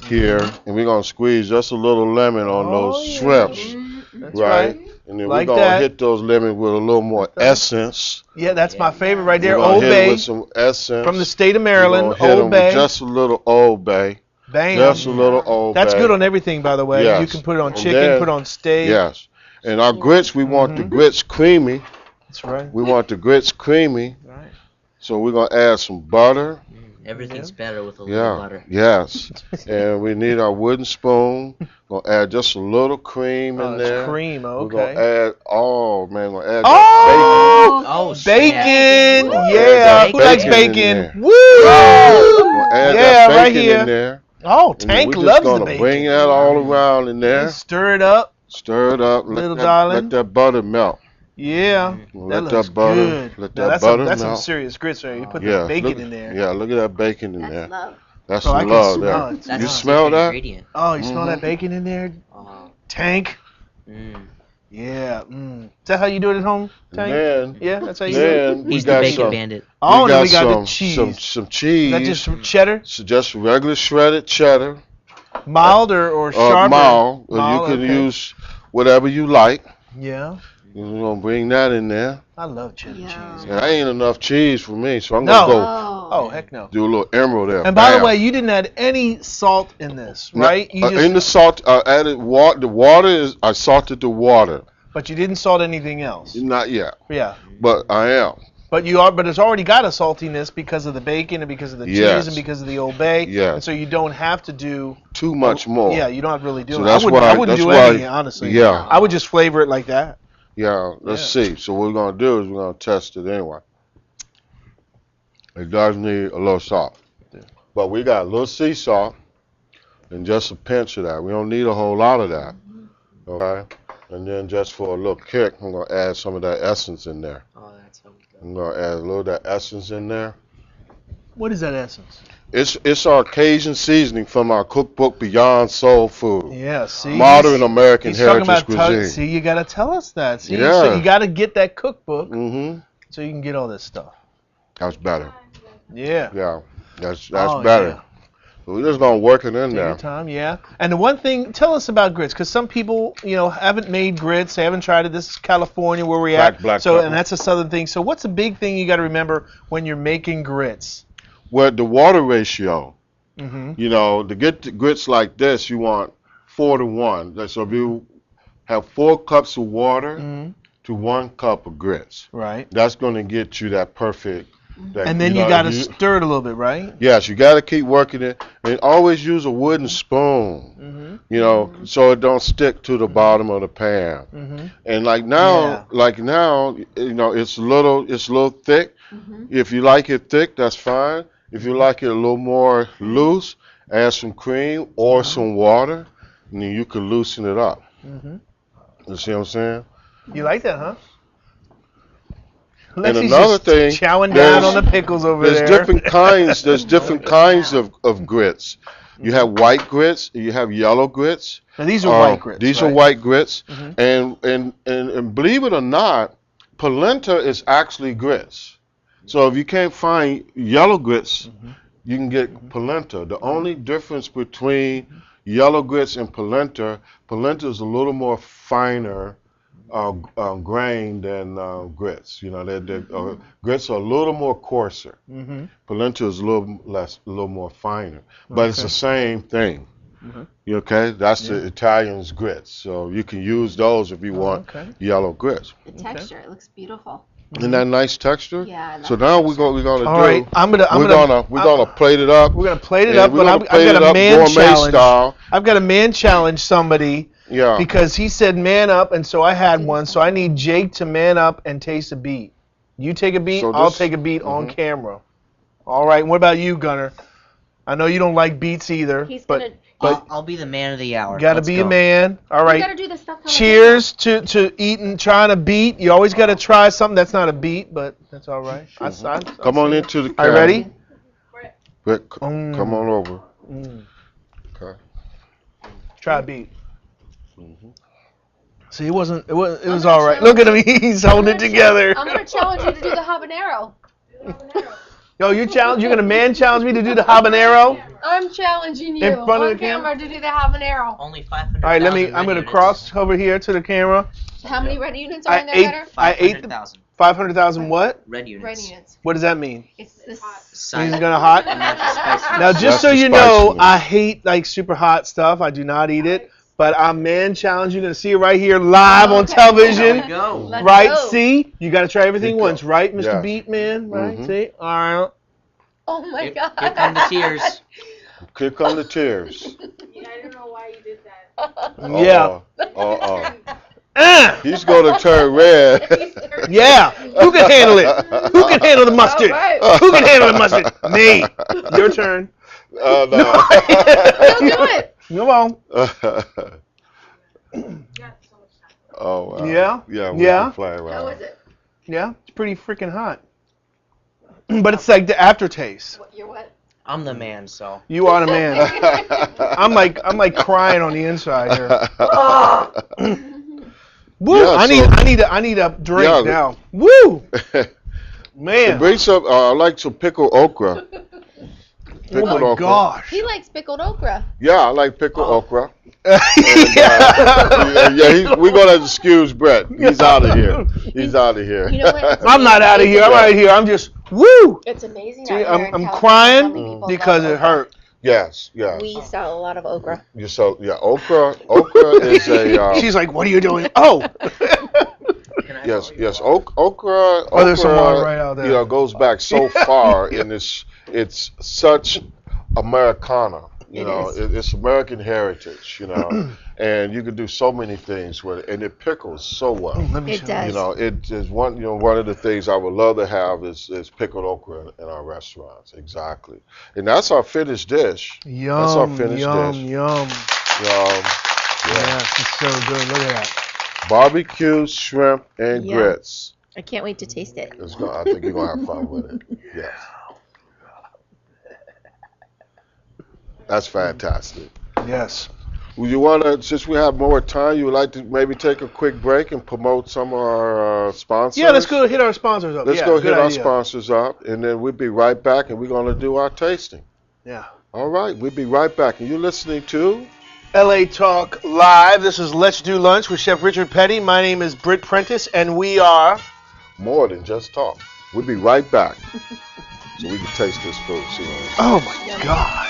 here, and we're going to squeeze just a little lemon on those shrimps, That's right? And then Like we're going to that. hit those lemons with a little more essence. Yeah, that's my favorite right there. We're gonna Old hit it Bay with some essence. from the state of Maryland. We're gonna hit 'em Old with Bay. just a little Old Bay. Bam. Just a little Old That's Bay. good on everything, by the way. Yes. You can put it on And chicken, then- put it on steak. Yes. And our grits, we want the grits creamy. That's right. We want the grits creamy. Right. So we're going to add some butter. Everything's better with a little Yeah. butter. Yes. And we need our wooden spoon. Gonna add just a little cream in it's there. cream, We're okay. gonna add. Oh man, we're gonna add Oh, Oh, bacon! snap. Yeah, Add who that likes bacon in bacon? there. Woo! Gonna add Yeah, that right bacon here. in there. Oh, And then Tank we're loves just the gonna bacon. bring that all around in there. Stir it up. Stir it up. Little Let darling. that butter melt. Yeah, Let that looks that butter. good. Let Now, that that's butter that's some melt. serious grits right here. You put Yeah, the bacon look, in there. Yeah, look at that bacon in there. Love. That's Oh, I some can love smell there. it. That's You a smell secret that? ingredient. Oh, you smell that bacon in there? Tank? Mm. Yeah. Is that how you do it at home, Tank? Then, Yeah, that's how you do it. then we He's the got bacon some. bandit. Oh, and then we got got some the cheese. some cheese. Is that just cheddar? So just regular shredded cheddar. Mild or sharp? Mild. Or Mild, you can okay. use whatever you like. Yeah. You're gonna bring that in there. I love cheddar cheese. And I ain't enough cheese for me, so I'm No. gonna go Oh, heck no. do a little emerald there. And by the Bam. way, you didn't add any salt in this, No, right? You just, in the salt, I added water. The water is I salted the water. but you didn't salt anything else. Not yet, Yeah. but I am. But it's already got a saltiness because of the bacon and because of the Yes. cheese and because of the Old Bay. Yes. And so you don't have to do Too much more. Yeah, you don't have to really do So it. that's I why- wouldn't that's do why- anything, honestly. yeah. I would just flavor it like that. Yeah, let's see. So what we're gonna do is we're gonna test it anyway. It does need a little salt, but we got a little sea salt and just a pinch of that. We don't need a whole lot of that, okay? And then just for a little kick, I'm gonna add some of that essence in there. Oh, that's so good. I'm gonna add a little of that essence in there. What is that essence? It's our Cajun seasoning from our cookbook Beyond Soul Food. Yeah, see? Modern American He's talking heritage about cuisine. see, you got to tell us that. See? Yeah. So you got to get that cookbook Mm-hmm. so you can get all this stuff. That's better. Yeah. Yeah, that's Oh, better. yeah. So we're just gonna work it in Take there. your time, yeah. And the one thing, tell us about grits, because some people, haven't made grits, they haven't tried it. This is California where we're at. Black So, pepper. and that's a southern thing. So, what's a big thing you got to remember when you're making grits? Well, the water ratio. Mm-hmm. To get the grits like this, you want 4-to-1. So if you have 4 cups of water Mm-hmm. to 1 cup of grits, Right. that's going to get you that perfect. That, And then you got to stir it a little bit, right? Yes, you got to keep working it, and always use a wooden spoon. Mm-hmm. So it don't stick to the bottom of the pan. Mm-hmm. And like now, it's a little thick. Mm-hmm. If you like it thick, that's fine. If you like it a little more loose, add some cream or some water, and then you can loosen it up. Mm-hmm. You see what I'm saying? You like that, huh? And Lexi's another just thing, chowing down on the pickles over there's there. different kinds. There's different kinds of grits. You have white grits. You have yellow grits. Now, these are white grits. These right? are white grits, Mhm. and believe it or not, polenta is actually grits. So if you can't find yellow grits, you can get polenta. The only difference between yellow grits and polenta is a little more finer grain than grits. Grits are a little more coarser. Mhm. Polenta is a little more finer, but it's Okay. the same thing. Mhm. Okay, that's the Italian's grits. So you can use those if you want okay. yellow grits. The texture, it looks beautiful. Isn't that nice texture? Yeah, I love So now we're gonna All do. right, we're gonna plate it up. We're gonna plate it and up, we're but gonna I've plate got it a up man gourmet challenge. style. I've got a man challenge somebody Yeah. because he said man up, and so I had one. So I need Jake to man up and taste a beat. You take a beat, So I'll this- take a beat on camera. All right. And what about you, Gunner? I know you don't like beats either, He's but gonna- I'll be the man of the hour. you got to Let's be go. a man. All You right. gotta do the stuff. Cheers to eating, trying a beat. You always got to try something that's not a beat, but that's all right. Come on into the. Are you camera. ready? Rick, come on over. Mm. Okay. Try a beat. See, it was all right. Look at him, he's holding it together. I'm gonna challenge you to do the habanero. Yo, you're gonna man challenge me to do the habanero? I'm challenging you In front of on the camera? to do the habanero. Only 500. All right, I'm gonna cross over here to the camera. How many red units are in there, Gunner? I ate 500,000 500,000 what? red units. Red units. What does that mean? It's this. He's gonna hot. Spicy. Now, just That's so the you know, spiciness. I hate like super hot stuff. I do not eat it. But I'm man challenge. You're gonna see it right here live on television. There we go. Let's Right? go. See, you gotta try everything Here you once, go. right, Mr. Yes. Beatman? Right? Mhm. See, all right. Oh my God. Here come the tears. Here come the tears. Yeah, I don't know why you did that. Yeah. He's gonna turn red. Yeah. Who can handle it? Who can handle the mustard? Right. Who can handle the mustard? Me. Your turn. No. Don't do it. Come on. Oh wow. Yeah? Yeah. We Yeah. can fly around. How is it? Yeah, it's pretty freaking hot. But it's like the aftertaste. You're what? I'm the man, so. You are the man. I'm like crying on the inside here. Woo! Yeah, I need a drink Yeah. now. Woo! To Man. bring some, I like some pickled okra. Pickled Oh my okra. gosh. He likes pickled okra. Yeah, I like pickled okra. Yeah. We're gonna excuse Brett. He's out of here. He's out of here. You know what? I'm not out of here. I'm right here. I'm just woo. It's amazing. See, out here in I'm California how crying many people because love it okra. hurt. Yes, yes. We sell a lot of okra. Okra is a. She's like, "What are you doing?" Oh. Yes. Okra. Oh, there's some water right out there. Goes back so far, and it's such Americana. It's American heritage. And you can do so many things with it, and it pickles so well. It does. It is one. One of the things I would love to have is pickled okra in our restaurants. Exactly, and that's our finished dish. Yum, That's our finished yum, dish. yum. Yeah. Yes, it's so good. Look at that. Barbecue shrimp and Yeah. grits. I can't wait to taste it. I think you're gonna have fun with it. Yes. That's fantastic. Yes. Would you want to, since we have more time, you would like to maybe take a quick break and promote some of our sponsors? Yeah, let's go hit our sponsors up. Let's Yeah, go good hit our idea. sponsors up, and then we'll be right back, and we're going to do our tasting. Yeah. All right, we'll be right back. And you're listening to LA Talk Live. This is Let's Do Lunch with Chef Richard Petty. My name is Britt Prentice, and we are More Than Just Talk. We'll be right back so we can taste this food. See what it's Oh my God.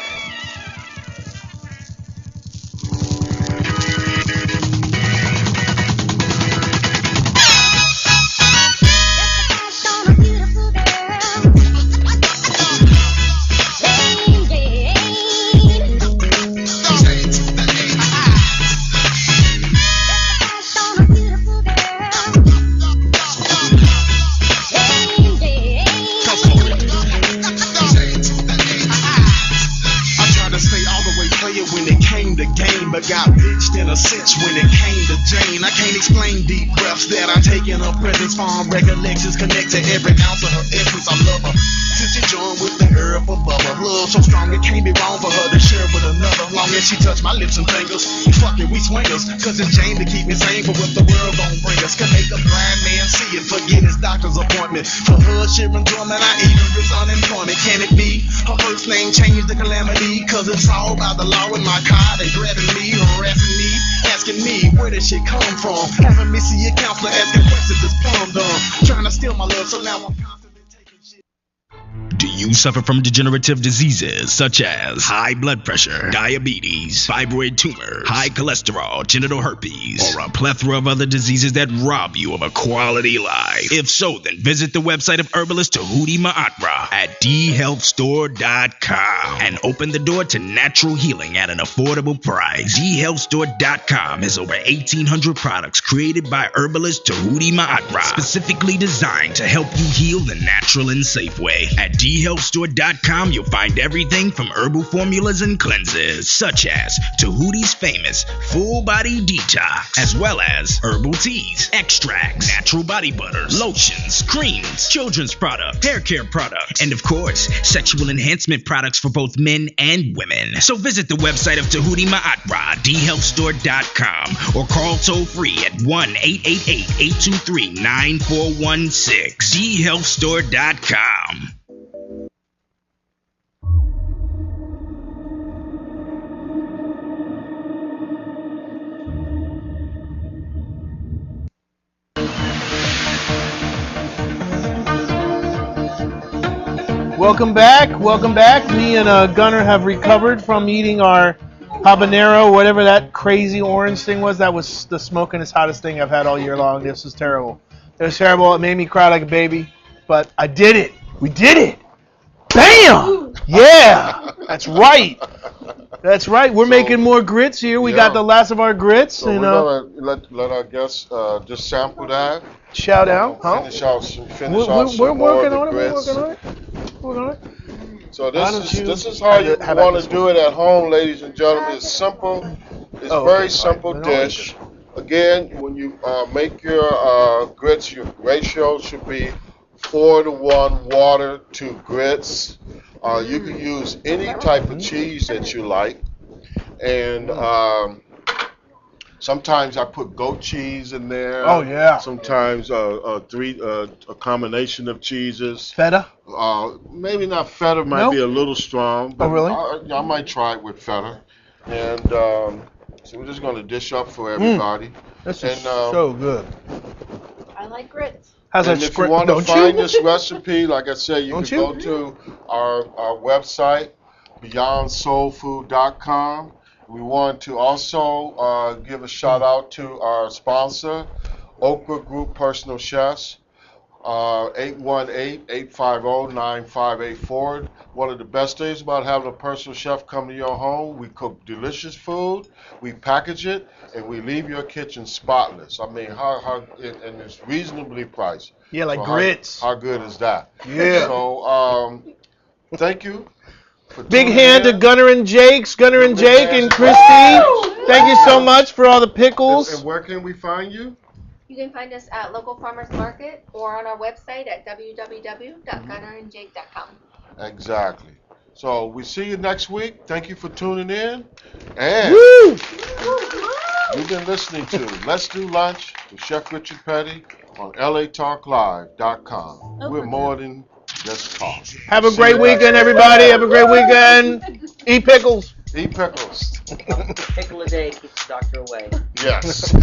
But got bitched in a cinch when it came to Jane. I can't explain deep breaths that I take in her presence. Farm recollections connect to every ounce of her essence. I love her since she joined with the herb above her. Love so strong it can't be wrong for her to share with another. Long as she touch my lips and fingers, fuck it, we swingers. Cause it's Jane to keep me sane for what the world gon' bring us. Can make a blind man see and forget his doctor's appointment. For her sharing drumming, I even risk unemployment. Can it be her first name changed to Calamity? Cause it's all by the law in my card and grabbing me, harassing me, asking me where did shit come from. Having me see a counselor asking questions that's plumb dumb. Trying to steal my love, so now I'm constantly taking shit. Do you suffer from degenerative diseases such as high blood pressure, diabetes, fibroid tumor, high cholesterol, genital herpes, or a plethora of other diseases that rob you of a quality life? If so, then visit the website of herbalist Tahuti Ma'atra at dhealthstore.com and open the door to natural healing at an affordable price. dhealthstore.com has over 1,800 products created by herbalist Tahuti Ma'atra, specifically designed to help you heal the natural and safe way. At dhealthstore.com, you'll find everything from herbal formulas and cleanses, such as Tahuti's famous full body detox, as well as herbal teas, extracts, natural body butters, lotions, creams, children's products, hair care products, and of course, sexual enhancement products for both men and women. So visit the website of Tahuti Ma'atra, dhealthstore.com, or call toll free at 1-888-823-9416. dhealthstore.com. Welcome back. Welcome back. Me and Gunner have recovered from eating our habanero, whatever that crazy orange thing was. That was the smokingest, hottest thing I've had all year long. This was terrible. It was terrible. It made me cry like a baby, but I did it. We did it. Bam! Yeah, that's right. That's right. We're making more grits here. We got the last of our grits. So we're gonna let our guests just sample that. Shout out. Finish off some We're more working of on the it. grits. We're working on it. So this is how you want to do it at home, ladies and gentlemen. It's simple. It's very simple dish. Again, when you make your grits, your ratio should be 4-to-1 water to grits. You can use any type of cheese that you like, and sometimes I put goat cheese in there. Oh, yeah. Sometimes a combination of cheeses. Feta? Maybe not feta. Might be a little strong. But really? I might try it with feta. And so we're just going to dish up for everybody. This is so good. I like grits. How's and that if you want to find this recipe, like I said, you can go to our website, beyondsoulfood.com. We want to also give a shout out to our sponsor, Okra Group Personal Chefs, 818-850-9584. One of the best things about having a personal chef come to your home, we cook delicious food, we package it, and we leave your kitchen spotless. I mean, and it's reasonably priced. Yeah, like so grits. How good is that? Yeah. So, thank you. Big hand to Gunnar and Jake and Christy. Thank you so much for all the pickles. And where can we find you? You can find us at local farmers market or on our website at www.gunnarandjake.com. Exactly. So we see you next week. Thank you for tuning in. And you've been listening to Let's Do Lunch with Chef Richard Petty on LATalkLive.com. We're more than just talk. Have a great weekend, everybody. Have a great weekend. Eat pickles. Eat pickles. Pickle a day keeps the doctor away. Yes.